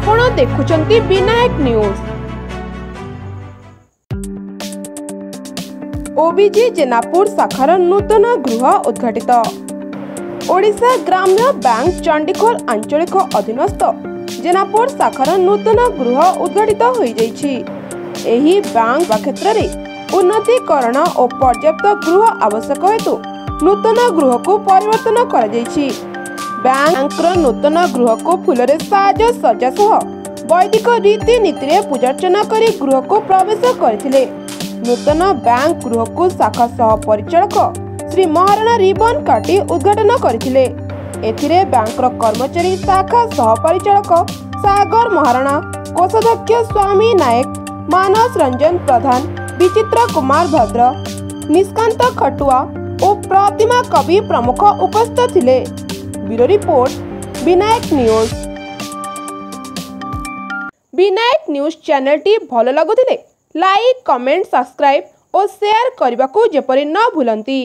आपण देखुछंती विनायक न्यूज। ओबीजी जेनापुर शाखार नूतन गृह उद्घाटित। ओडिशा ग्राम्य बैंक चंडीखोल आंचलिक अधीनस्थ जेनापुर शाखार नूतन गृह उद्घाटित होई जाइछि। एही बैंक क्षेत्र में उन्नतीकरण और पर्याप्त गृह आवश्यक हेतु नूतन गृह को परिवर्तन करा जाइछि। बैंक नूतन गृह को फूलरे साज सज्जा सह वैदिक रीति नीति पूजार्चना कर गृह को प्रवेश करथिले। नूतन बैंक गृह को शाखा सह परिचालक श्री महाराणा रिबन काटी उद्घाटन करथिले। एथिरे बैंक कर्मचारी शाखा सह परिचालक सागर महाराणा, कोषाध्यक्ष स्वामी नायक, मानस रंजन प्रधान, विचित्र कुमार भद्र, निष्कांत खटुआ और प्रतिमा कवि प्रमुख उपस्थित थिले। Bureau report Vinayak news. Vinayak news channel T भल लगुथिले लाइक, कमेंट, सब्सक्राइब और शेयर करने को जेपरि न भूलंती।